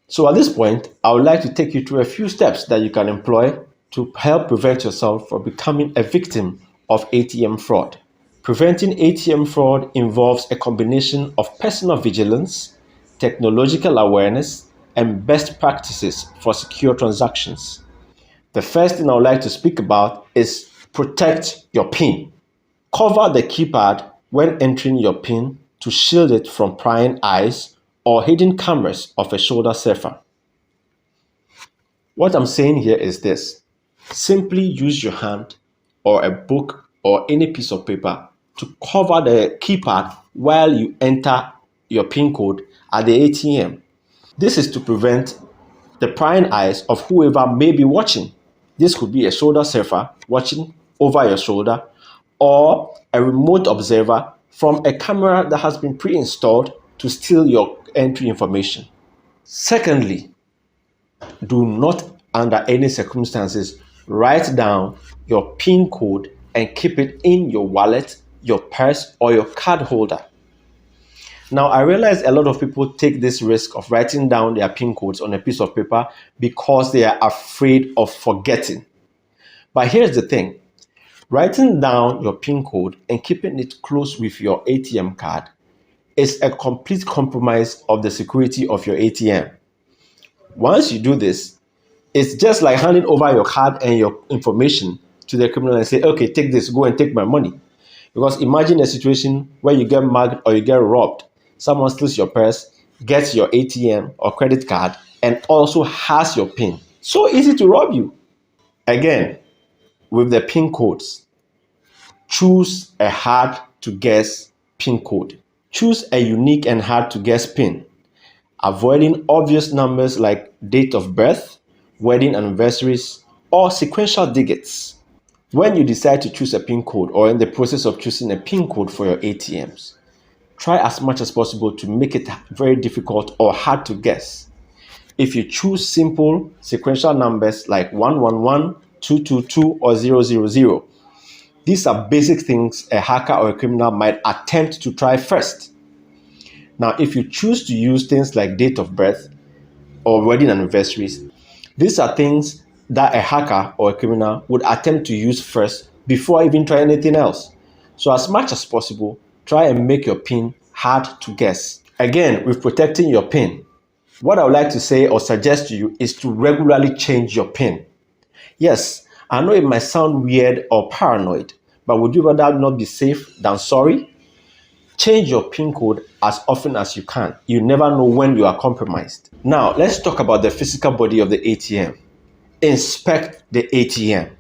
So at this point, I would like to take you through a few steps that you can employ to help prevent yourself from becoming a victim of ATM fraud. Preventing ATM fraud involves a combination of personal vigilance, technological awareness, and best practices for secure transactions. The first thing I would like to speak about is protect your PIN. Cover the keypad when entering your PIN to shield it from prying eyes or hidden cameras of a shoulder surfer. What I'm saying here is this: simply use your hand or a book or any piece of paper to cover the keypad while you enter your PIN code at the ATM. This is to prevent the prying eyes of whoever may be watching. This could be a shoulder surfer watching over your shoulder or a remote observer from a camera that has been pre-installed to steal your entry information. Secondly, do not under any circumstances write down your PIN code and keep it in your wallet, your purse, or your card holder. Now, I realize a lot of people take this risk of writing down their PIN codes on a piece of paper because they are afraid of forgetting. But here's the thing: writing down your PIN code and keeping it close with your ATM card is a complete compromise of the security of your ATM. Once you do this, it's just like handing over your card and your information to the criminal and say, okay, take this, go and take my money. Because imagine a situation where you get mugged or you get robbed. Someone steals your purse, gets your ATM or credit card, and also has your PIN. So easy to rob you. Again, with the PIN codes, choose a hard to guess PIN code. Choose a unique and hard to guess PIN, avoiding obvious numbers like date of birth, wedding anniversaries, or sequential digits. When you decide to choose a PIN code or in the process of choosing a PIN code for your ATMs, try as much as possible to make it very difficult or hard to guess. If you choose simple sequential numbers like 111, 222, or 000, these are basic things a hacker or a criminal might attempt to try first. Now, if you choose to use things like date of birth or wedding anniversaries, these are things that a hacker or a criminal would attempt to use first before even trying anything else. So as much as possible, try and make your PIN hard to guess. Again, with protecting your PIN, what I would like to say or suggest to you is to regularly change your PIN. Yes, I know it might sound weird or paranoid, but would you rather not be safe than sorry? Change your PIN code as often as you can. You never know when you are compromised. Now, let's talk about the physical body of the ATM. Inspect the ATM.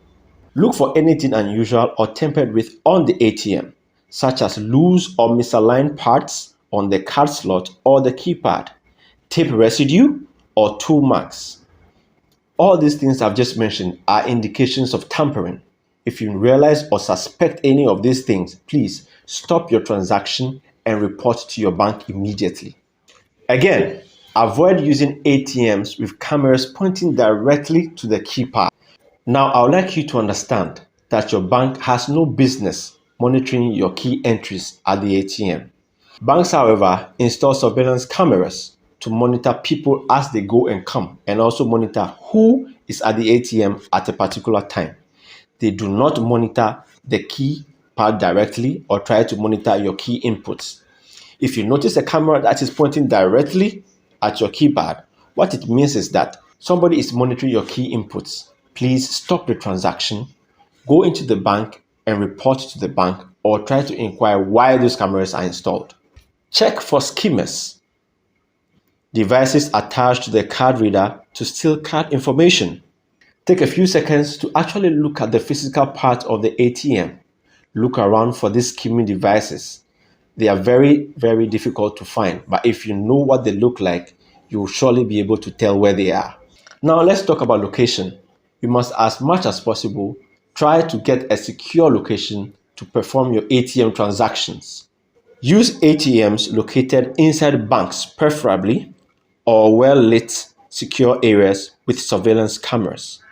Look for anything unusual or tampered with on the ATM, such as loose or misaligned parts on the card slot or the keypad, tape residue, or tool marks. All these things I've just mentioned are indications of tampering. If you realize or suspect any of these things, please stop your transaction and report to your bank immediately. Again, avoid using ATMs with cameras pointing directly to the keypad. Now, I would like you to understand that your bank has no business monitoring your key entries at the ATM. Banks, however, install surveillance cameras to monitor people as they go and come, and also monitor who is at the ATM at a particular time. They do not monitor the keypad directly or try to monitor your key inputs. If you notice a camera that is pointing directly at your keypad, what it means is that somebody is monitoring your key inputs. Please stop the transaction, go into the bank and report to the bank, or try to inquire why those cameras are installed. Check for skimmers, devices attached to the card reader to steal card information. Take a few seconds to actually look at the physical part of the ATM. Look around for these skimming devices. They are very, very difficult to find, but if you know what they look like, you will surely be able to tell where they are. Now let's talk about location. You must, as much as possible, try to get a secure location to perform your ATM transactions. Use ATMs located inside banks, preferably, or well-lit, secure areas with surveillance cameras.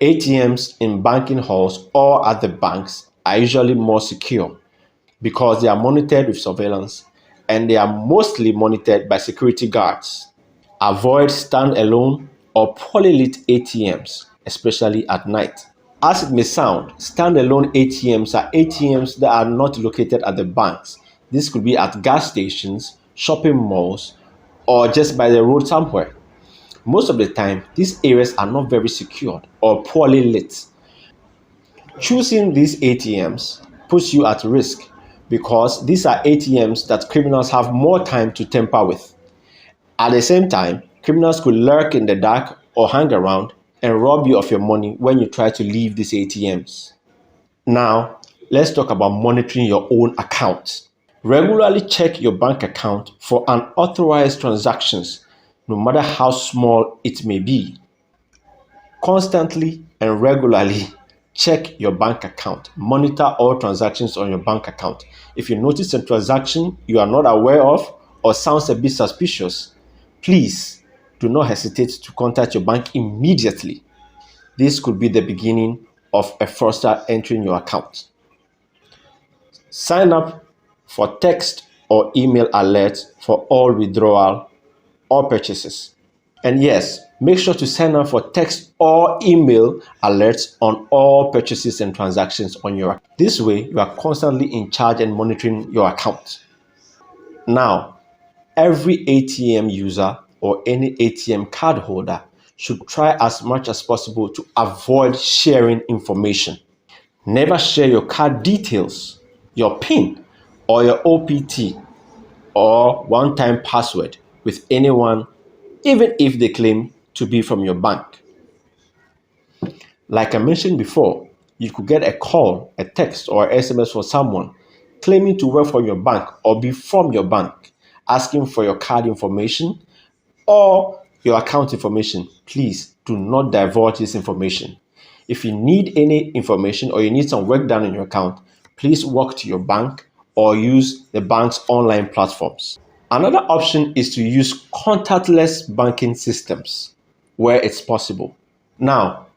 ATMs in banking halls or at the banks are usually more secure because they are monitored with surveillance and they are mostly monitored by security guards. Avoid stand-alone or poorly lit ATMs, especially at night. As it may sound, standalone ATMs are ATMs that are not located at the banks. This could be at gas stations, shopping malls, or just by the road somewhere. Most of the time, these areas are not very secured or poorly lit. Choosing these ATMs puts you at risk because these are ATMs that criminals have more time to tamper with. At the same time, criminals could lurk in the dark or hang around and rob you of your money when you try to leave these ATMs. Now, let's talk about monitoring your own account. Regularly check your bank account for unauthorized transactions, no matter how small it may be. Constantly and regularly check your bank account. Monitor all transactions on your bank account. If you notice a transaction you are not aware of or sounds a bit suspicious, please do not hesitate to contact your bank immediately. This could be the beginning of a fraudster entering your account. Sign up for text or email alerts for all withdrawal or purchases. And yes, make sure to sign up for text or email alerts on all purchases and transactions on your account. This way, you are constantly in charge and monitoring your account. Now, every ATM user or any ATM card holder should try as much as possible to avoid sharing information. Never share your card details, your PIN, or your OPT or one-time password with anyone, even if they claim to be from your bank. Like I mentioned before, you could get a call, a text, or SMS from someone claiming to work for your bank or be from your bank, asking for your card information or your account information. Please do not divulge this information. If you need any information or you need some work done on your account, please walk to your bank or use the bank's online platforms. Another option is to use contactless banking systems where it's possible. Now,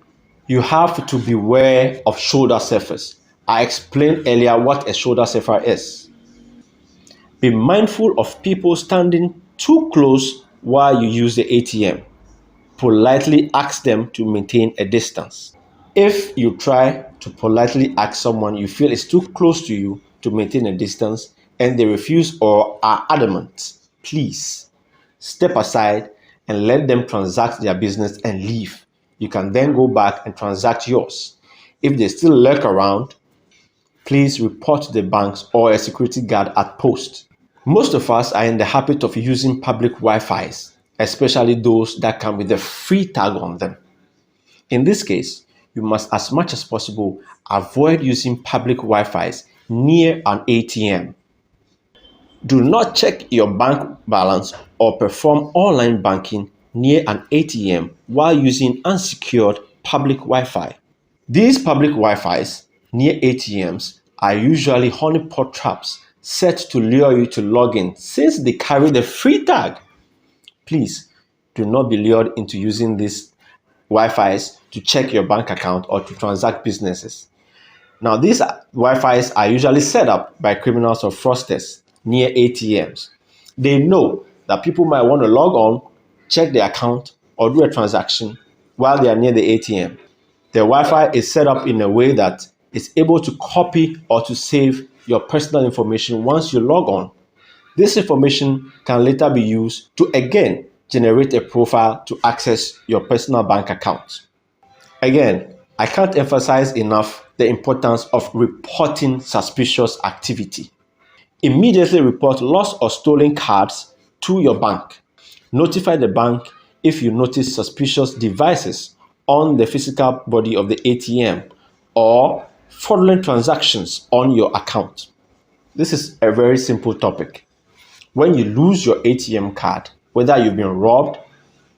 you have to beware of shoulder surfers. I explained earlier what a shoulder surfer is. Be mindful of people standing too close while you use the ATM. Politely ask them to maintain a distance. If you try to politely ask someone you feel is too close to you to maintain a distance and they refuse or are adamant, please step aside and let them transact their business and leave. You can then go back and transact yours. If they still lurk around, please report to the banks or a security guard at post. Most of us are in the habit of using public Wi-Fis, especially those that come with a free tag on them. In this case, you must, as much as possible, avoid using public Wi-Fis near an ATM. Do not check your bank balance or perform online banking near an ATM while using unsecured public Wi-Fi. These public Wi-Fis near ATMs are usually honeypot traps set to lure you to log in since they carry the free tag. Please do not be lured into using these Wi-Fis to check your bank account or to transact businesses. Now, these Wi-Fis are usually set up by criminals or fraudsters near ATMs. They know that people might want to log on, check their account, or do a transaction while they are near the ATM. The Wi-Fi is set up in a way that it's able to copy or to save your personal information once you log on. This information can later be used to again generate a profile to access your personal bank account. Again, I can't emphasize enough the importance of reporting suspicious activity. Immediately report lost or stolen cards to your bank. Notify the bank if you notice suspicious devices on the physical body of the ATM or fraudulent transactions on your account. This is a very simple topic. When you lose your ATM card, whether you've been robbed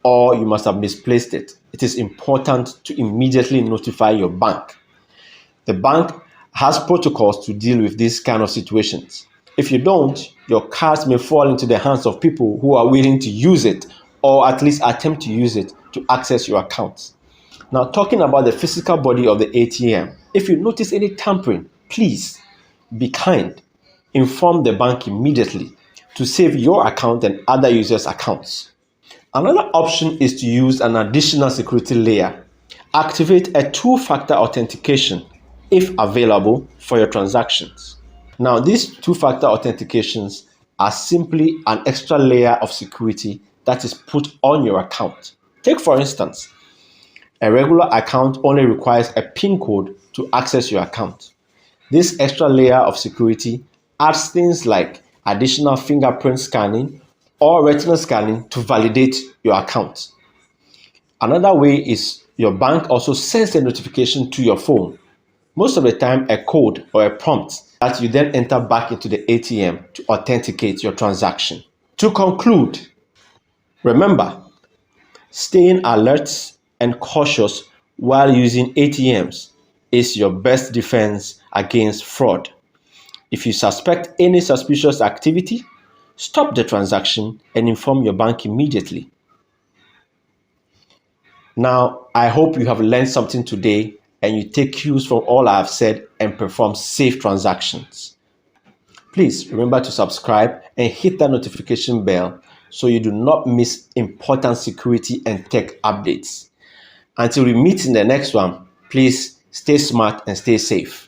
or you must have misplaced it, it is important to immediately notify your bank. The bank has protocols to deal with these kind of situations. If you don't, your cards may fall into the hands of people who are willing to use it or at least attempt to use it to access your accounts. Now, talking about the physical body of the ATM, if you notice any tampering, please be kind. Inform the bank immediately to save your account and other users' accounts. Another option is to use an additional security layer. Activate a two-factor authentication if available for your transactions. Now, these two-factor authentications are simply an extra layer of security that is put on your account. Take, for instance, a regular account only requires a PIN code to access your account. This extra layer of security adds things like additional fingerprint scanning or retinal scanning to validate your account. Another way is your bank also sends a notification to your phone, most of the time a code or a prompt that you then enter back into the ATM to authenticate your transaction. To conclude, remember, staying alert and cautious while using ATMs is your best defense against fraud. If you suspect any suspicious activity, stop the transaction and inform your bank immediately. Now, I hope you have learned something today and you take cues from all I have said and perform safe transactions. Please remember to subscribe and hit that notification bell so you do not miss important security and tech updates. Until we meet in the next one, please stay smart and stay safe.